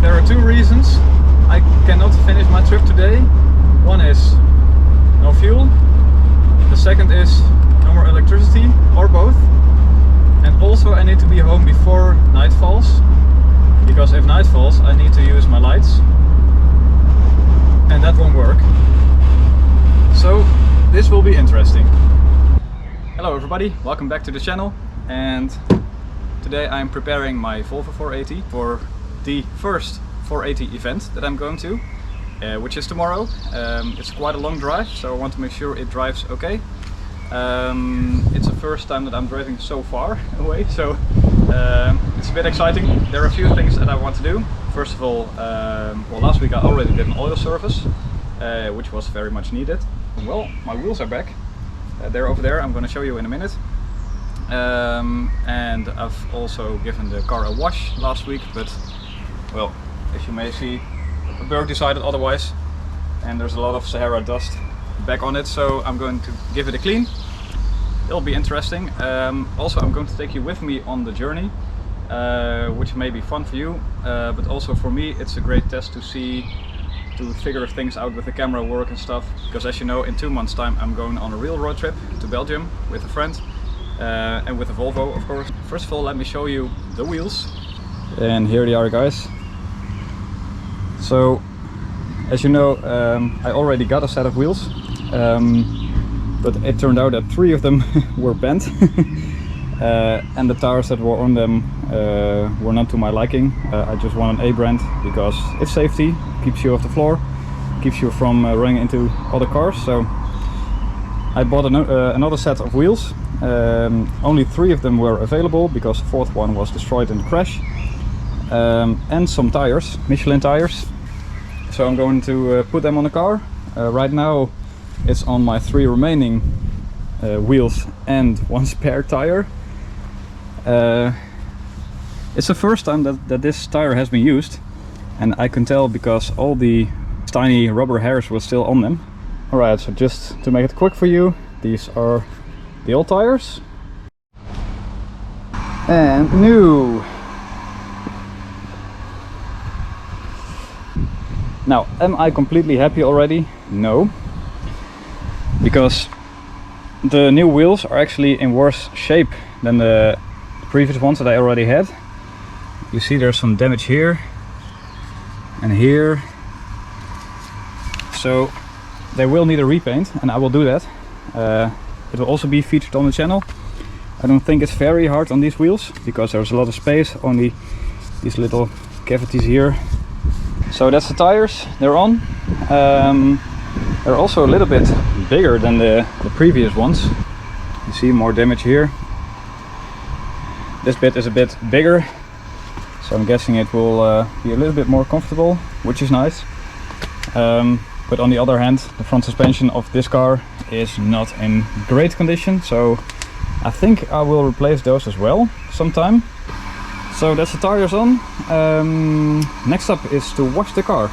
there are two reasons I cannot finish my trip today. One is no fuel, the second is no more electricity, or both. And also I need to be home before night falls, because if night falls I need to use my lights and that won't work. So this will be interesting. Hello everybody, welcome back to the channel, and today I'm preparing my Volvo 480 for the first 480 event that I'm going to, which is tomorrow. It's quite a long drive, so I want to make sure it drives okay. It's the first time that I'm driving so far away, so it's a bit exciting. There are a few things that I want to do. First of all, well, last week I already did an oil service, which was very much needed. Well, my wheels are back. They're over there, I'm going to show you in a minute. And I've also given the car a wash last week, but well, as you may see, Berg decided otherwise, and there's a lot of Sahara dust back on it, so I'm going to give it a clean. It'll be interesting. Also, I'm going to take you with me on the journey, which may be fun for you, but also for me it's a great test to figure things out with the camera work and stuff, because as you know, in 2 months time I'm going on a real road trip to Belgium with a friend, and with a Volvo, of course. First of all, let me show you the wheels, and here they are, guys. So as you know, I already got a set of wheels, but it turned out that 3 of them were bent, and the tires that were on them were not to my liking. I just want an A brand because it's safety, keeps you off the floor, keeps you from running into other cars. So I bought another set of wheels. Only 3 of them were available because the 4th one was destroyed in the crash, and some tires, Michelin tires. So I'm going to put them on the car. Right now it's on my 3 remaining wheels and 1 spare tire. It's the first time that this tire has been used, and I can tell because all the tiny rubber hairs were still on them. Alright, so just to make it quick for you, these are the old tires and new. Now, am I completely happy already? No, because the new wheels are actually in worse shape than the previous ones that I already had. You see there's some damage here and here, so they will need a repaint, and I will do that. It will also be featured on the channel. I don't think it's very hard on these wheels because there's a lot of space, only these little cavities here. So that's the tires, they're on. They're also a little bit bigger than the previous ones. You see more damage here. This bit is a bit bigger, so I'm guessing it will be a little bit more comfortable, which is nice. But on the other hand, the front suspension of this car is not in great condition, so I think I will replace those as well sometime. So that's the tires on. Next up is to wash the car.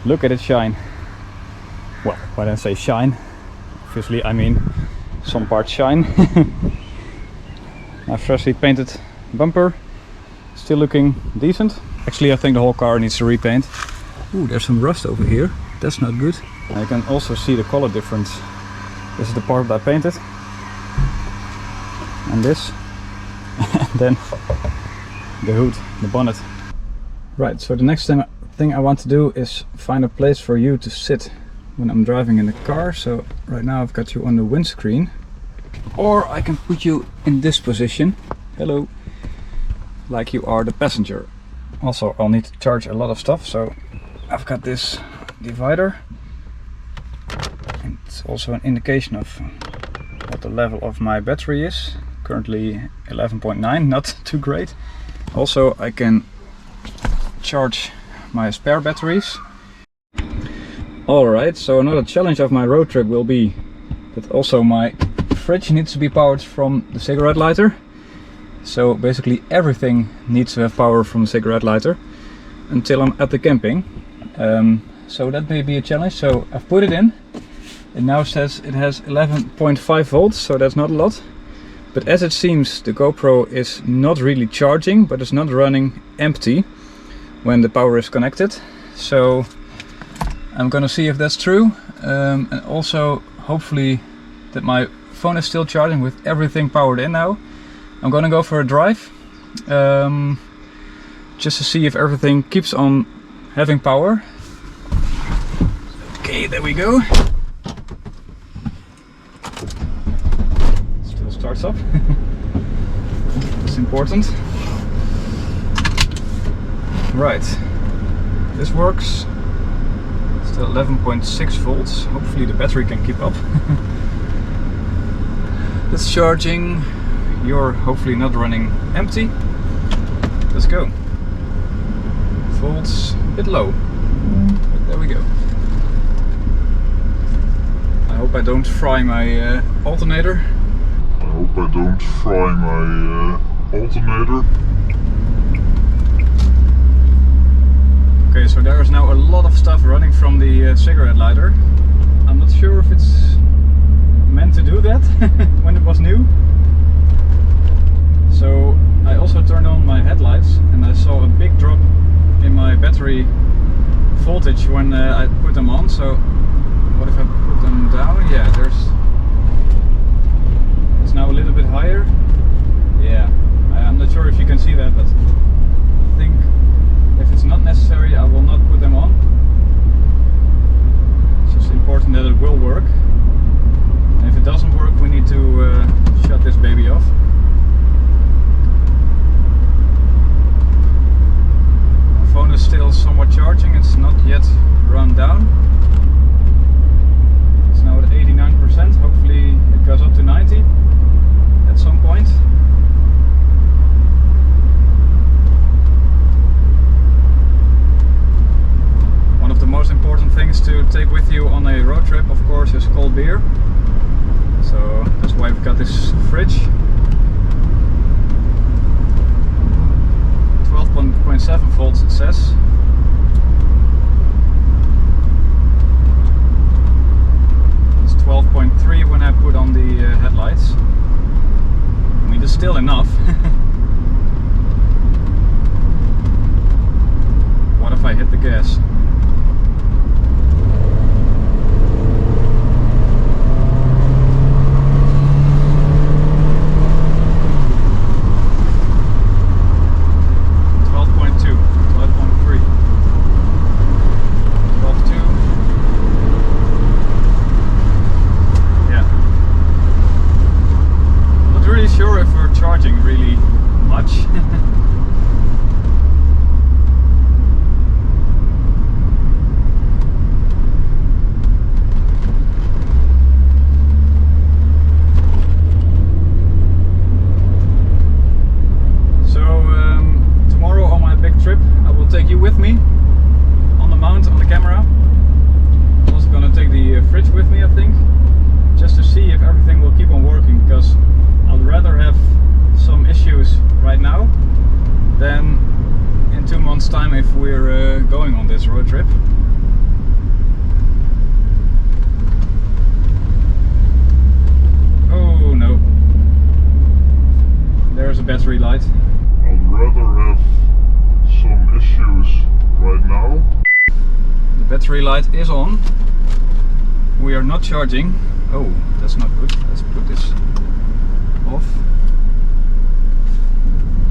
Look at it shine. Well, when I say shine, obviously I mean some parts shine. My freshly painted bumper, still looking decent. Actually, I think the whole car needs a repaint. Ooh, there's some rust over here. That's not good. I can also see the color difference. This is the part that I painted, and this, and then the hood, the bonnet. Right, so the next thing I want to do is find a place for you to sit when I'm driving in the car. So right now I've got you on the windscreen, or I can put you in this position. Hello, like you are the passenger. Also, I'll need to charge a lot of stuff, so I've got this divider, and it's also an indication of what the level of my battery is. Currently 11.9, not too great. Also, I can charge my spare batteries Alright, so another challenge of my road trip will be that also my fridge needs to be powered from the cigarette lighter. So basically everything needs to have power from the cigarette lighter until I'm at the camping. So that may be a challenge. So I've put it in. It now says it has 11.5 volts, so that's not a lot. But as it seems, the GoPro is not really charging, but it's not running empty when the power is connected. So I'm gonna see if that's true, and also hopefully that my phone is still charging with everything powered in now. I'm gonna go for a drive just to see if everything keeps on having power. Okay, there we go. Still starts up. It's important. Right, this works. Still 11.6 volts. Hopefully the battery can keep up. It's charging. You're hopefully not running empty. Let's go. Volts a bit low, but there we go. I hope I don't fry my alternator. Okay, so there is now a lot of stuff running from the cigarette lighter. I'm not sure if it's meant to do that when it was new. So I also turned on my headlights and I saw a big drop in my battery voltage when I put them on. So what if I put them down? Yeah, it's now a little bit higher. Yeah, I'm not sure if you can see that, but I think if it's not necessary, I will not put them on. It's just important that it will work. And if it doesn't work, we need to shut this baby off. My phone is still somewhat charging, it's not yet run down. It's now at 89%, hopefully it goes up to 90 at some point. One of the most important things to take with you on a road trip, of course, is cold beer. So that's why we've got this fridge. 12.7 volts it says. It's 12.3 when I put on the headlights. I mean, it's still enough. What if I hit the gas? Really much. So tomorrow on my big trip I will take you with me on the mount on the camera. I'm also gonna take the fridge with me, I think, just to see if everything will keep on working, because I'd rather have some issues right now than in 2 months time if we're going on this road trip. Oh no, there's a battery light. I'd rather have some issues right now. The battery light is on. We are not charging. Oh, that's not good. Let's put this off.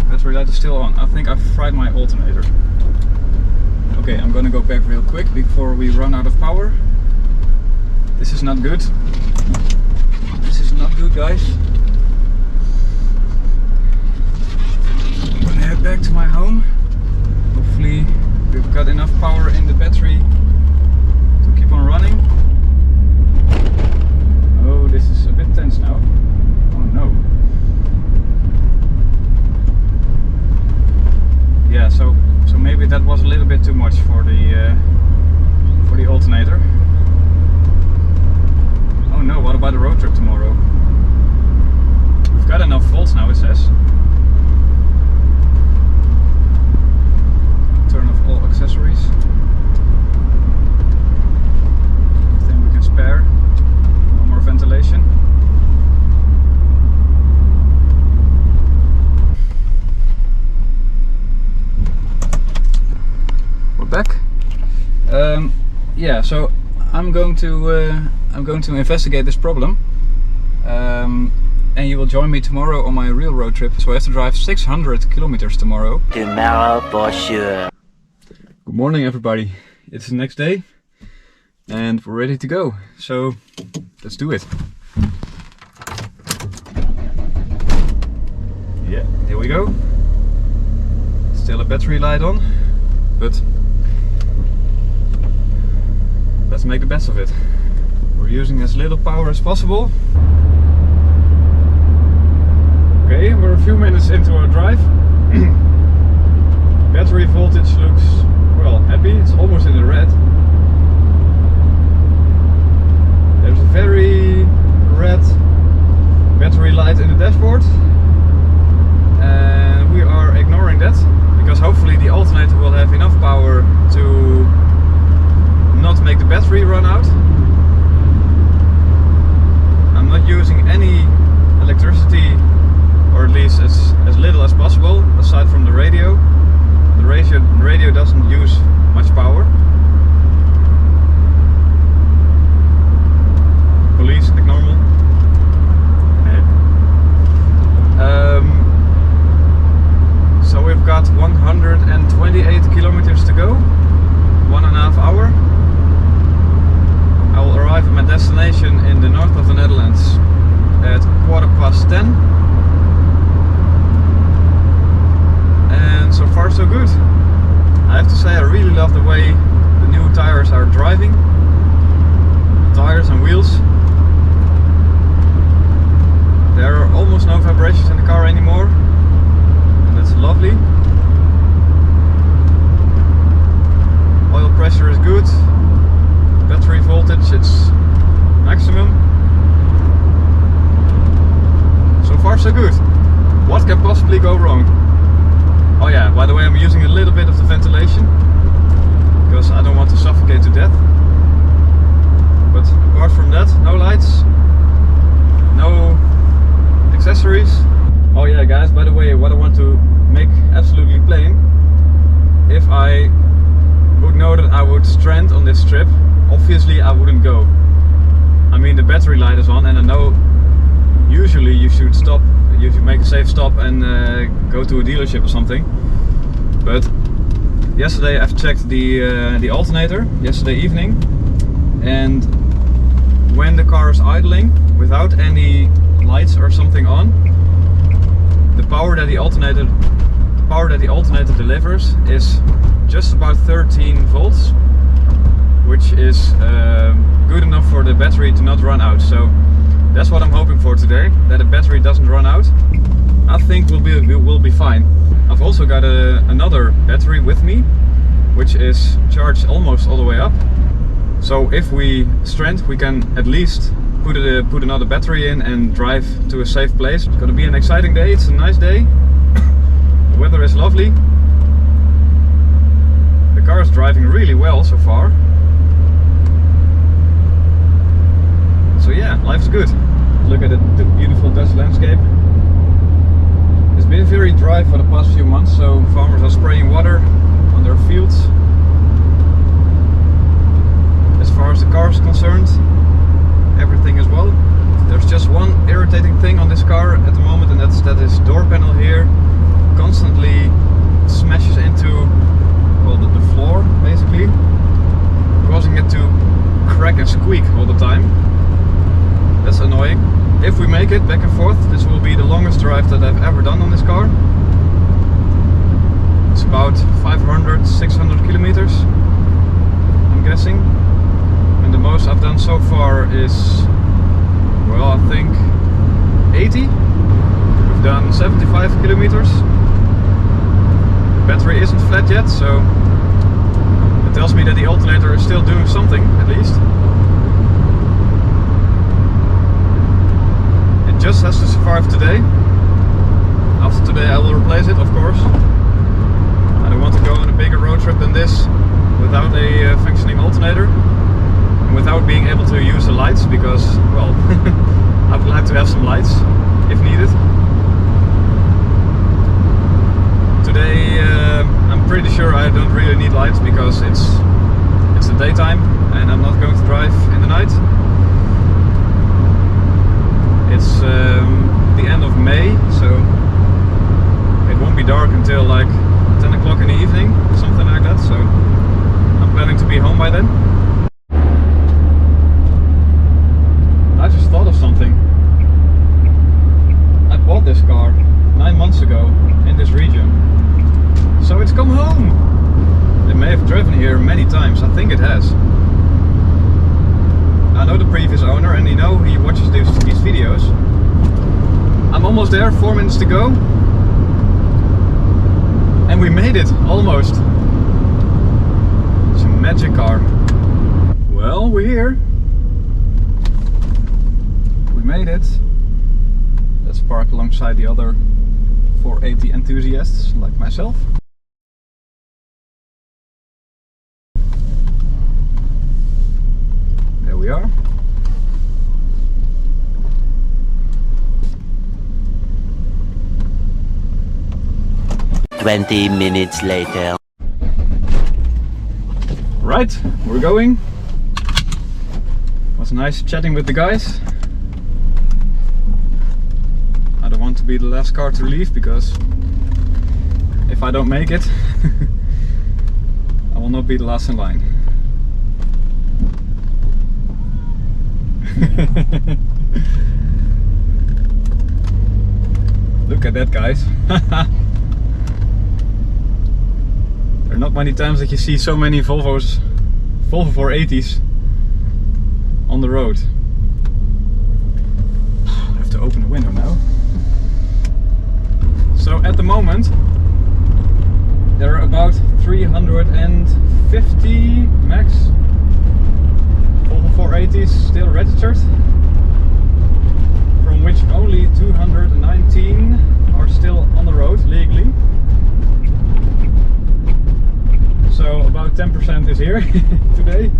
Battery light is still on. I think I've fried my alternator. Okay, I'm gonna go back real quick before we run out of power. This is not good. This is not good, guys. I'm gonna head back to my home. Hopefully we've got enough power in the battery to keep on running. Oh, this is a bit tense now. Oh no. Yeah, so maybe that was a little bit too much for the alternator. Oh no, what about the road trip tomorrow? We've got enough volts now, it says. Turn off all accessories. Everything we can spare. No more ventilation. We're back. Yeah, so I'm going to investigate this problem, and you will join me tomorrow on my real road trip. So I have to drive 600 kilometers tomorrow. Tomorrow for sure. Good morning, everybody. It's the next day, and we're ready to go. So let's do it. Yeah, here we go. Still a battery light on, but let's make the best of it. We're using as little power as possible. Okay, we're a few minutes into our drive. Battery voltage looks, well, happy. It's almost in the red. There's a very red battery light in the dashboard. And we are ignoring that because hopefully the alternator will have enough power to not make the battery run out. I'm not using any electricity, or at least as little as possible, aside from the radio. The radio doesn't use much power. Police, act normal. So we've got 128 kilometers to go, 1.5 hours. I will arrive at my destination in the north of the Netherlands at 10:15. And so far so good. I have to say I really love the way the new tires are driving. The tires and wheels. There are almost no vibrations in the car anymore. And that's lovely. Oil pressure is good. Battery voltage, it's maximum. So far so good. What can possibly go wrong? Oh yeah, by the way, I'm using a little bit of the ventilation because I don't want to suffocate to death. But apart from that, no lights, no accessories. Oh yeah guys, by the way, what I want to make absolutely plain, if I would know that I would strand on this trip, obviously I wouldn't go. I mean, the battery light is on and I know usually you should stop, you should make a safe stop and go to a dealership or something. But yesterday I've checked the alternator, yesterday evening, and when the car is idling without any lights or something on, the power that the alternator delivers is just about 13 volts, which is good enough for the battery to not run out. So that's what I'm hoping for today, that the battery doesn't run out. I think we'll be fine. I've also got another battery with me, which is charged almost all the way up. So if we strand, we can at least put another battery in and drive to a safe place. It's gonna be an exciting day. It's a nice day. The weather is lovely. The car is driving really well so far. So yeah, life's good. Look at the beautiful Dutch landscape. It's been very dry for the past few months, so farmers are spraying water on their fields. As far as the car is concerned, everything is well. There's just one irritating thing on this car at the moment, and that's that this door panel here constantly smashes into, well, the floor basically, causing it to crack and squeak all the time. That's annoying. If we make it back and forth, this will be the longest drive that I've ever done on this car. It's about 500, 600 kilometers, I'm guessing. And the most I've done so far is, well, I think 80. We've done 75 kilometers. The battery isn't flat yet, so it tells me that the alternator is still doing something, at least. just has to survive today. After today I will replace it, of course. I don't want to go on a bigger road trip than this without a functioning alternator and without being able to use the lights, because, well, I would like to have some lights if needed. Today I'm pretty sure I don't really need lights because it's the daytime and I'm not going to drive in the night. It's the end of May, so it won't be dark until like 10 o'clock in the evening, something like that, so I'm planning to be home by then. I just thought of something. I bought this car 9 months ago in this region, so it's come home. It may have driven here many times, I think it has. I know the previous owner and he watches these videos. I'm almost there, 4 minutes to go. And we made it, almost. It's a magic car. Well, we're here. We made it. Let's park alongside the other 480 enthusiasts like myself. There we are. "20 minutes later." Right, we're going. Was nice chatting with the guys. I don't want to be the last car to leave, because if I don't make it, I will not be the last in line. Look at that, guys. There are not many times that you see so many Volvo 480s on the road. I have to open the window now. So at the moment there are about 350 max Volvo 480s still registered, from which only 219 are still on the road legally. So about 10% is here today.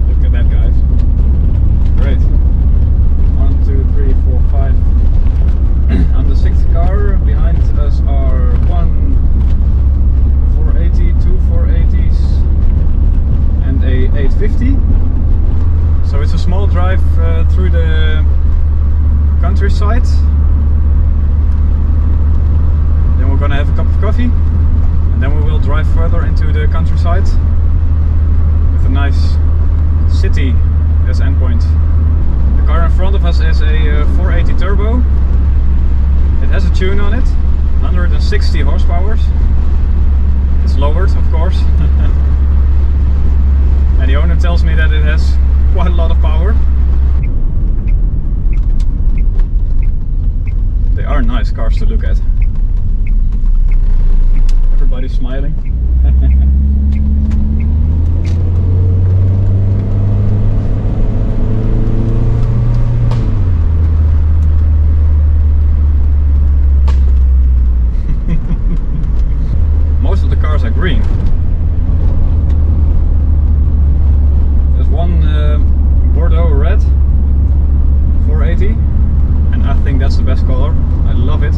Look at that, guys. Great. 1, 2, 3, 4, 5. On the 6th car behind us are 1 480, 2 480s and a 850. So it's a small drive through the countryside. Then we're gonna have a cup of coffee, and then we will drive further into the countryside with a nice city as endpoint. The car in front of us is a 480 turbo. It has a tune on it, 160 horsepower. It's lowered, of course. And the owner tells me that it has quite a lot of power. They are nice cars to look at. Everybody's smiling. Most of the cars are green. There's one Bordeaux red 480, and I think that's the best color. I love it.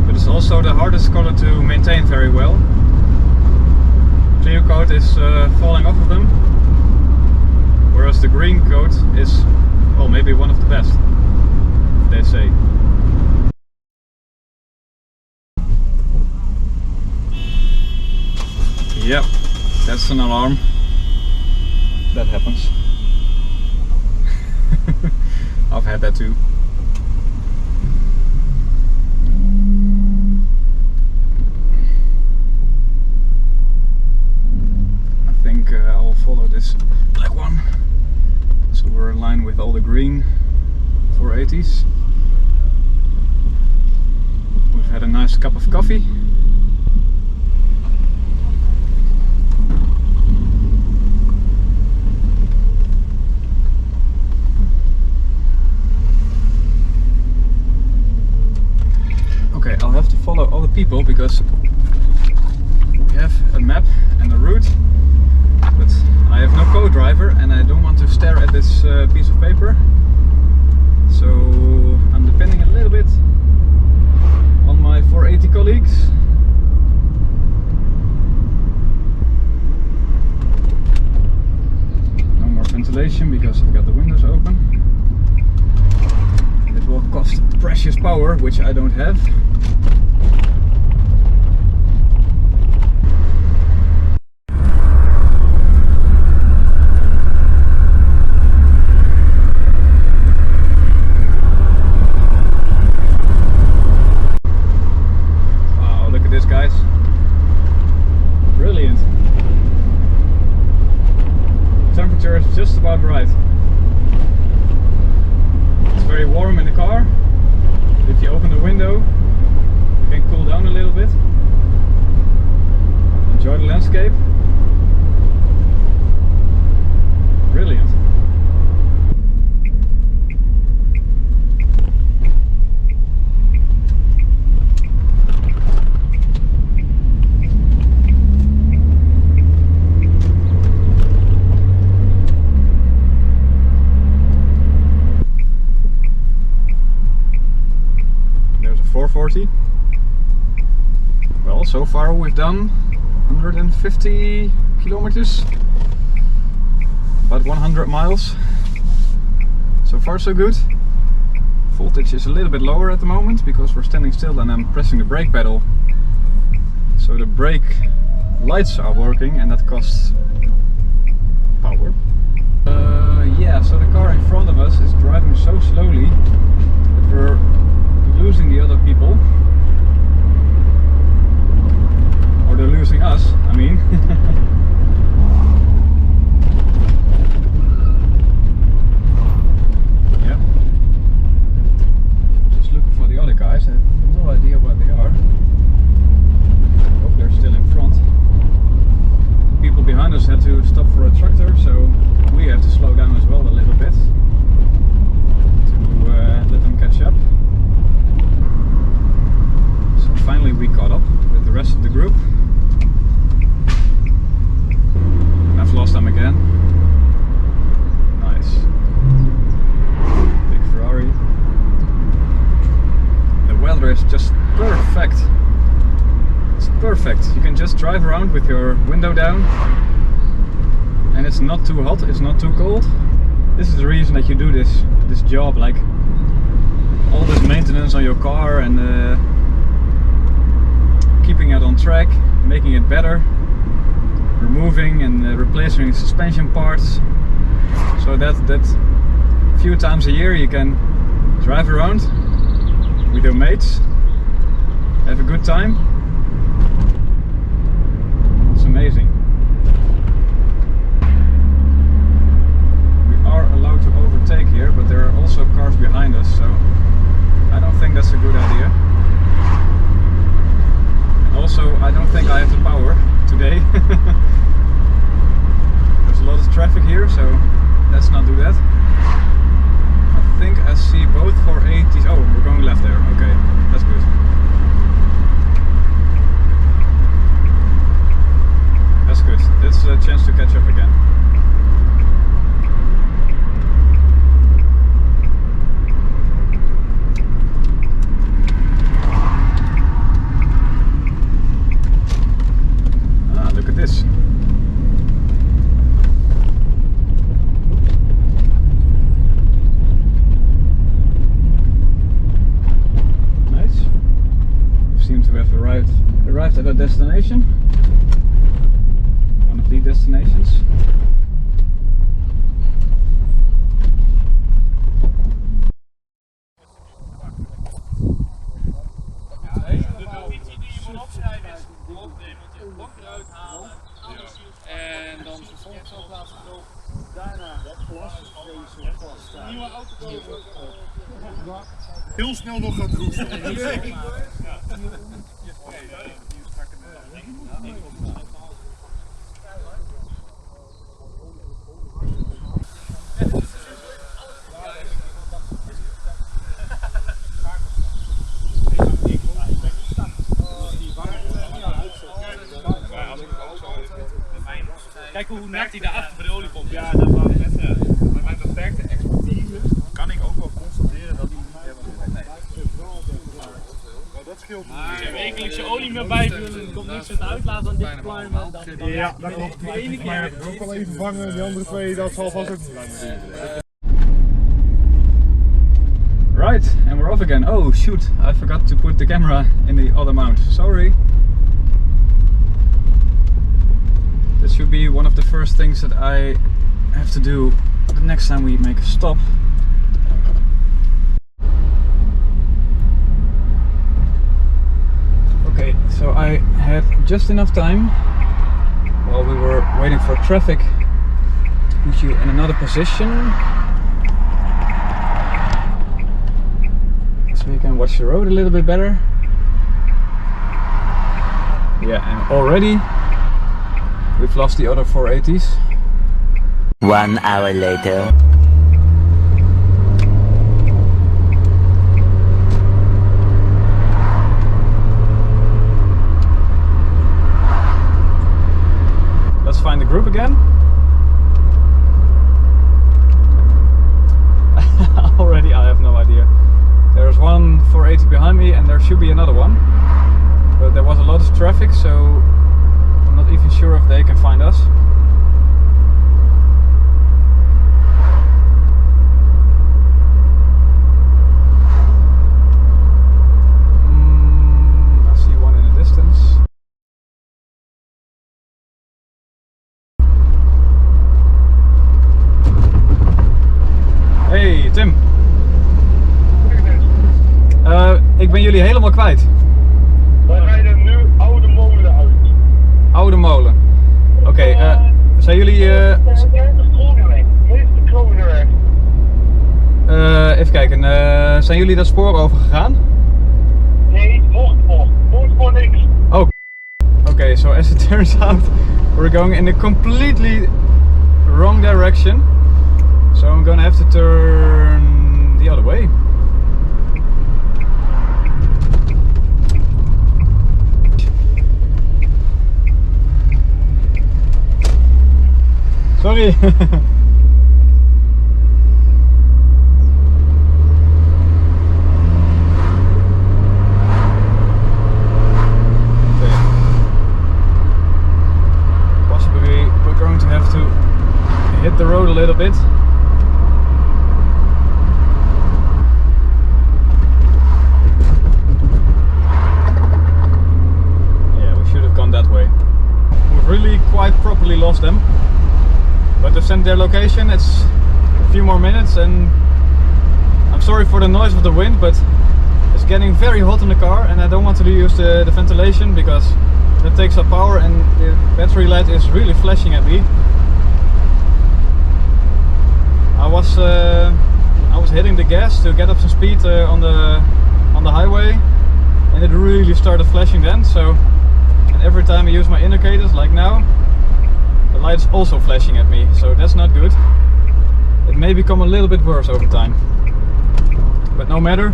But it's also the hardest color to maintain very well. Clear coat is falling off of them, whereas the green coat is, well, maybe one of the best, they say. Yep, that's an alarm. That happens. I've had that too. I think I will follow this black one, so we're in line with all the green 480s. I've had a nice cup of coffee. Okay, I'll have to follow other people because we have a map and a route, but I have no co-driver and I don't want to stare at this piece of paper, so I'm depending a little bit on my 480 colleagues. No more ventilation because I've got the windows open. It will cost precious power, which I don't have. Guys, brilliant. Temperature is just about right. It's very warm in the car. If you open the window, you can cool down a little bit. Enjoy the landscape. Brilliant. There's a 440. Well, so far we've done 150 kilometers, about 100 miles. So far so good. Voltage is a little bit lower at the moment because we're standing still and I'm pressing the brake pedal. So the brake lights are working and that costs power. Yeah, so the car in front of us is driving so slowly that we're losing the other people. Or they're losing us, I mean. Yeah. Just looking for the other guys. I have no idea where they are. I hope they're still in front. People behind us had to stop for a tractor, so we have to slow down as well a little bit to let them catch up. So finally we caught up with the rest of the group. And I've lost them again. Nice. Big Ferrari. The weather is just perfect. It's perfect. You can just drive around with your window down and it's not too hot, it's not too cold. This is the reason that you do this job, like all this maintenance on your car and keeping it on track, making it better, removing and replacing suspension parts, so that a few times a year you can drive around with your mates, have a good time. It's amazing. We are allowed to overtake here, but there are also cars behind us, so I don't think that's a good idea. Also, I don't think I have the power today. There's a lot of traffic here, so let's not do that. I think I see both 480s. Oh, we're going left there. Okay, that's good. That's good. That's a chance to catch up again. Look at this. Nice. We seem to have arrived at our destination. One of the destinations. En dan vervolgens ook laten we daarna nieuwe auto. Heel snel nog gaat roesten. Kijk hoe net hij daarachter bij de oliepomp is. Ja, dat wou ik net zeggen. Met mijn beperkte expertise kan ik ook wel constateren dat hij niet helemaal nee. Dat scheelt. Als je wekelijks je olie meer bijvullen, komt niks uit uitlaat dan dit pluimen. Ja, dat klopt. De ene keer heb ik ook al even vervangen, die andere twee, dat zal vast ook niet lang duren. Right, and we're off again. Oh shoot, I forgot to put the camera in the other mount. Sorry. This should be one of the first things that I have to do the next time we make a stop. Okay, so I had just enough time while we were waiting for traffic to put you in another position so you can watch the road a little bit better. Yeah, and already we've lost the other 480s. 1 hour later. Let's find the group again. Already I have no idea. There's one 480 behind me and there should be another one. But there was a lot of traffic, so I'm not even sure if they can find us. I see one in the distance. Hey Tim. Ik ben jullie helemaal kwijt. We rijden nu Oude Molen uit. Oude Molen. Oké, zijn jullie... Meester Kronenweg. even kijken, zijn jullie dat spoor overgegaan? Nee, Noordpoort niks. Oh, okay, so as it turns out, we're going in a completely wrong direction. So I'm gonna have to turn the other way. Sorry. Possibly we're going to have to hit the road a little bit. Yeah, we should have gone that way. We've really quite properly lost them. But they've sent their location. It's a few more minutes and I'm sorry for the noise of the wind, but it's getting very hot in the car and I don't want to use the ventilation because that takes up power and the battery light is really flashing at me. I was hitting the gas to get up some speed on the highway and it really started flashing then. So, and every time I use my indicators like now, the light is also flashing at me, so that's not good. It may become a little bit worse over time. But no matter,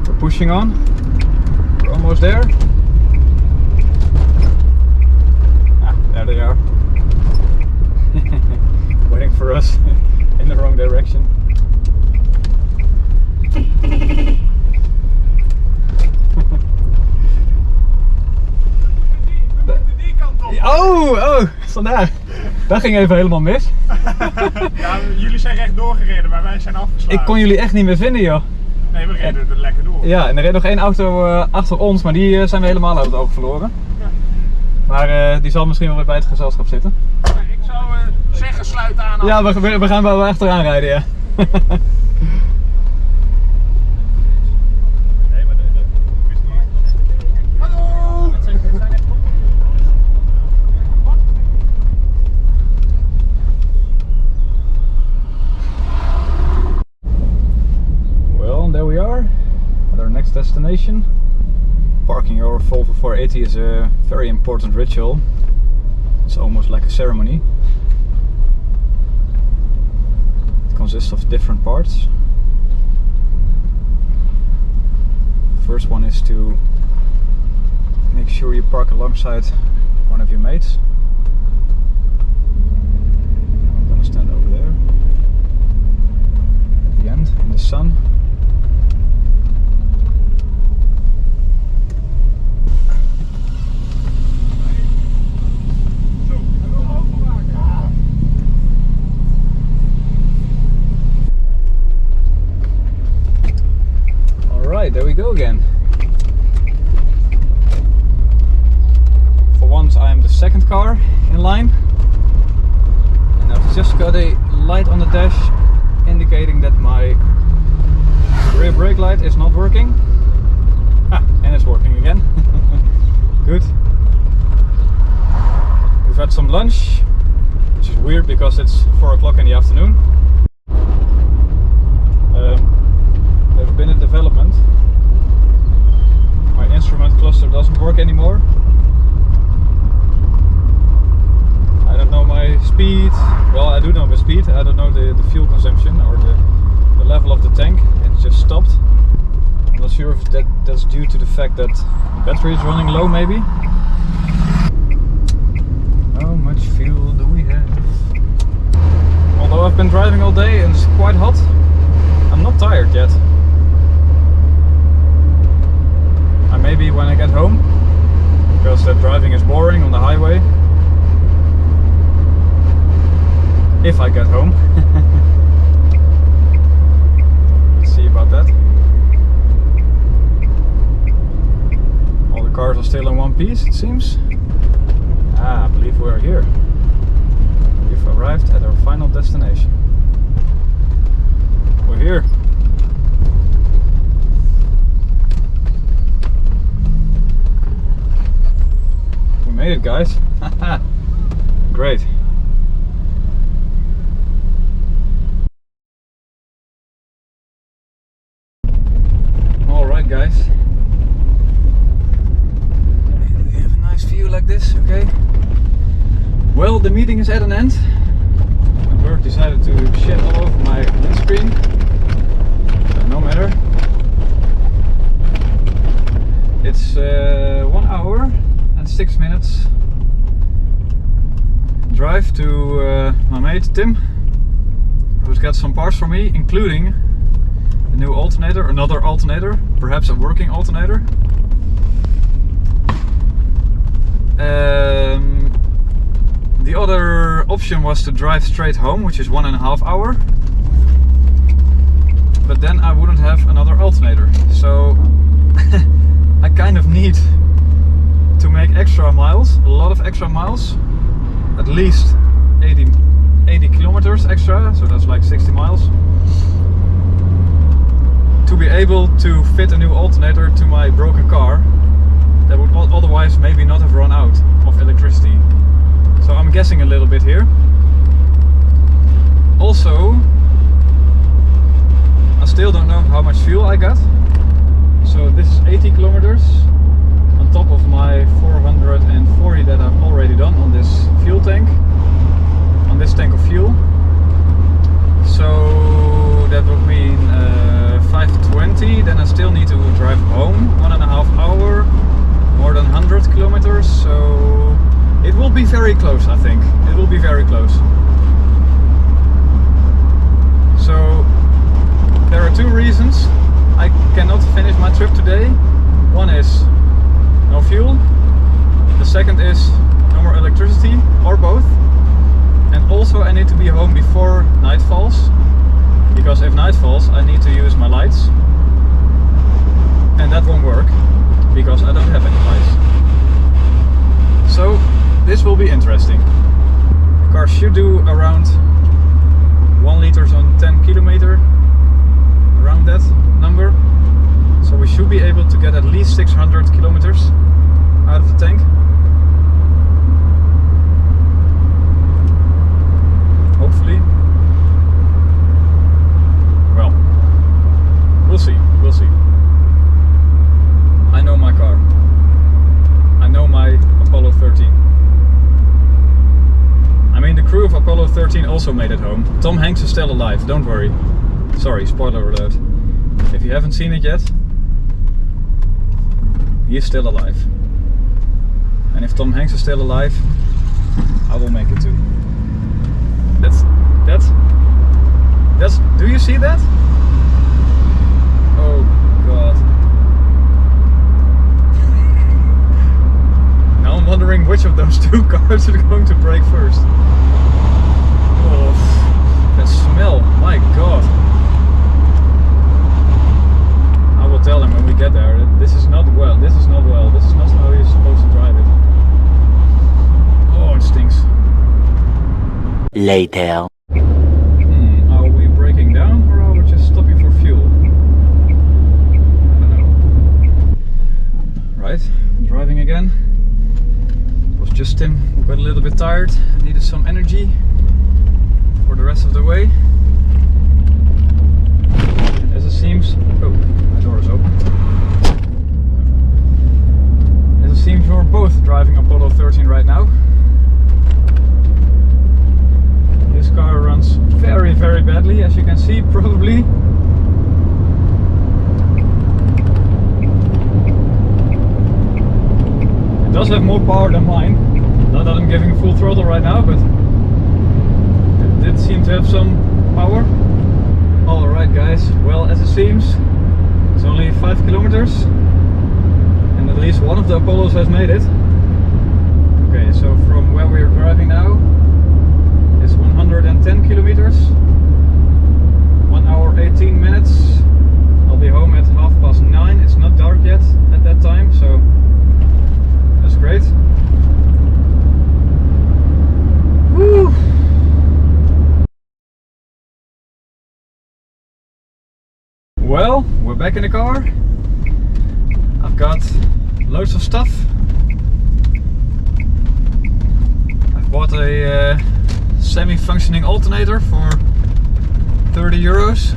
we're pushing on. We're almost there. Ah, there they are. Waiting for us in the wrong direction. Oh, vandaar. Dat ging even helemaal mis. Ja, jullie zijn recht doorgereden, maar wij zijn afgeslagen. Ik kon jullie echt niet meer vinden, joh. Nee, we reden er lekker door. Ja, en er reed nog één auto achter ons, maar die zijn we helemaal uit het oog verloren. Ja. Maar die zal misschien wel weer bij het gezelschap zitten. Ik zou zeggen, sluit aan. Ja, we gaan wel achteraan rijden, ja. Well, there we are at our next destination. Parking your Volvo 480 is a very important ritual. It's almost like a ceremony. It consists of different parts. The first one is to make sure you park alongside one of your mates. I'm gonna stand over there at the end in the sun. Alright, there we go again. For once I am the second car in line, and I've just got a light on the dash indicating that my rear brake light is not working. Ah, and it's working again. Good. We've had some lunch, which is weird because it's 4 o'clock in the afternoon. There's been a development. My instrument cluster doesn't work anymore. I don't know my speed. Well, I do know my speed. I don't know the fuel consumption or the level of the tank. It just stopped. I'm not sure if that's due to the fact that the battery is running low, maybe. How much fuel do we have? Although I've been driving all day and it's quite hot, I'm not tired yet. Maybe when I get home, because that driving is boring on the highway. If I get home. Let's see about that. All the cars are still in one piece, it seems. Ah, I believe we're here. We've arrived at our final destination. We're here. Made it, guys. Great. Alright, guys. We have a nice view like this, okay? Well, the meeting is at an end. The bird decided to shit all over my windscreen. No matter. It's 1 hour and 6 minutes drive to my mate Tim, who's got some parts for me, including a new alternator, another alternator, perhaps a working alternator. The other option was to drive straight home, which is 1.5 hours, but then I wouldn't have another alternator, so I kind of need to make extra miles, a lot of extra miles, at least 80 kilometers extra, so that's like 60 miles, to be able to fit a new alternator to my broken car that would otherwise maybe not have run out of electricity. So I'm guessing a little bit here. Also, I still don't know how much fuel I got, so this is 80 kilometers on top of my 440 that I've already done on this fuel tank, on this tank of fuel. So that would mean 520, then I still need to drive home 1.5 hours, more than 100 kilometers, so it will be very close, I think. It will be very close. So there are two reasons I cannot finish my trip today. One is no fuel. The second is no more electricity, or both. And also I need to be home before night falls, because if night falls I need to use my lights, and that won't work because I don't have any lights. So this will be interesting. The car should do around 1 liter on 10 kilometer, around that number. So we should be able to get at least 600 kilometers out of the tank. Hopefully. Well, we'll see, we'll see. I know my car. 13 also made it home. Tom Hanks is still alive, don't worry. Sorry, spoiler alert. If you haven't seen it yet, he is still alive. And if Tom Hanks is still alive, I will make it too. That's, do you see that? Oh God. Now I'm wondering which of those two cars are going to brake first. Oh, that smell, my God. I will tell him when we get there that this is not well, this is not how you're supposed to drive it. Oh, it stinks. Later. Are we braking down or are we just stopping for fuel? I don't know. Right, driving again. It was just Tim who got a little bit tired and needed some energy for the rest of the way. And as it seems, oh, my door is open. As it seems we're both driving Apollo 13 right now. This car runs very, very badly, as you can see, probably. It does have more power than mine. Not that I'm giving full throttle right now, but it did seem to have some power. Alright guys, well, as it seems, it's only 5 kilometers and at least one of the Apollos has made it. Okay, so from where we are driving now, it's 110 kilometers, 1 hour 18 minutes. I'll be home at 9:30. It's not dark yet at that time, so that's great. Woo! Well, we're back in the car. I've got loads of stuff. I've bought a semi-functioning alternator for 30 euros.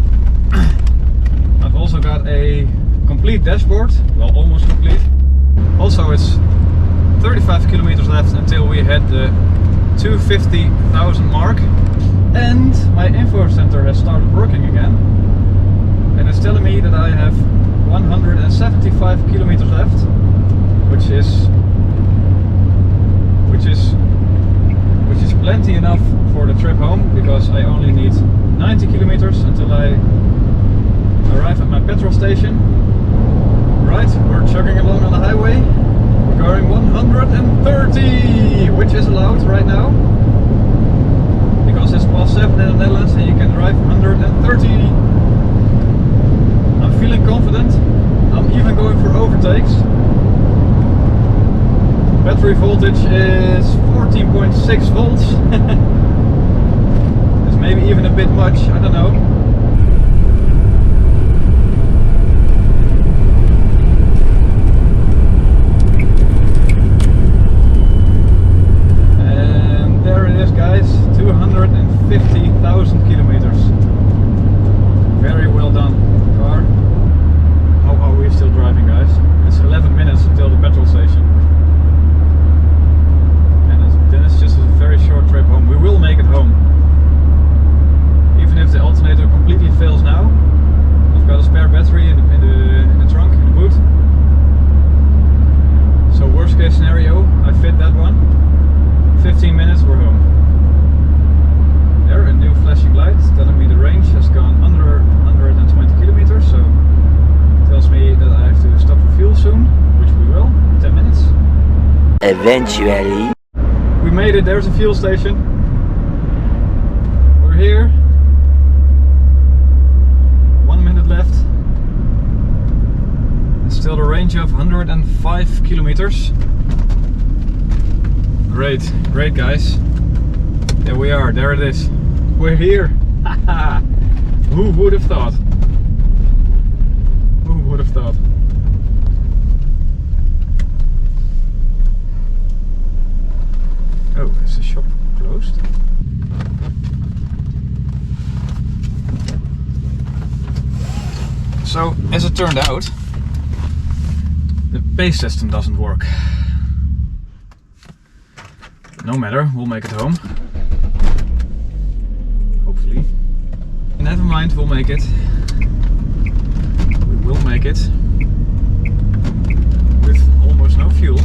I've also got a complete dashboard, well, almost complete. Also, it's 35 kilometers left until we hit the 250,000 mark, and my info center has started working again, and it's telling me that I have 175 kilometers left, which is plenty enough for the trip home, because I only need 90 kilometers until I arrive at my petrol station. Right, we're chugging along on the highway. We're going 130, which is allowed right now, because it's past 7 in the Netherlands and you can drive 130. I'm feeling confident. I'm even going for overtakes. Battery voltage is 14.6 volts. It's maybe even a bit much, I don't know. And there it is, guys, 250,000 kilometers. Very well done, car. How are we still driving, guys? It's 11 minutes until the petrol station. Then it's just a very short trip home. We will make it home. Even if the alternator completely fails now, I've got a spare battery in the trunk, in the boot. So worst case scenario, I fit that one. 15 minutes, we're home. There, a new flashing light telling me the range has gone under 120 kilometers, so it tells me that I have to stop for fuel soon, which we will, 10 minutes. Eventually. We made it, there's a fuel station. We're here. 1 minute left. It's still a range of 105 kilometers. Great, great guys. There we are, there it is. We're here. Who would have thought? Who would have thought? Oh, is the shop closed? So, as it turned out, the pay system doesn't work. No matter, we'll make it home. Never mind, we'll make it. We will make it. With almost no fuel. I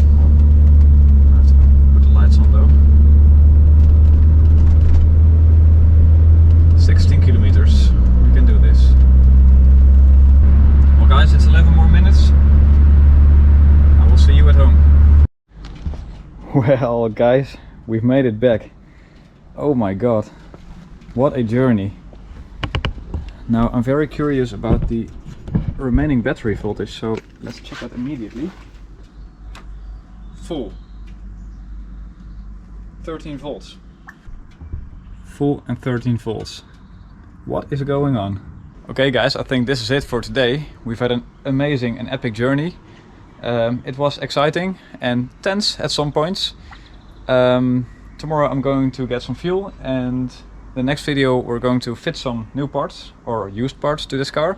have to put the lights on though. 16 kilometers. We can do this. Well guys, it's 11 more minutes. I will see you at home. Well guys, we've made it back. Oh my god. What a journey. Now I'm very curious about the remaining battery voltage, so let's check that immediately. Full. 13 volts. Full and 13 volts. What is going on? Okay guys, I think this is it for today. We've had an amazing and epic journey. It was exciting and tense at some points. Tomorrow I'm going to get some fuel, and the next video we're going to fit some new parts or used parts to this car.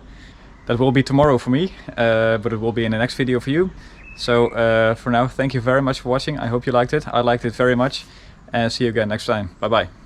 That will be tomorrow for me, but it will be in the next video for you. So for now, thank you very much for watching. I hope you liked it. I liked it very much, and see you again next time. Bye bye.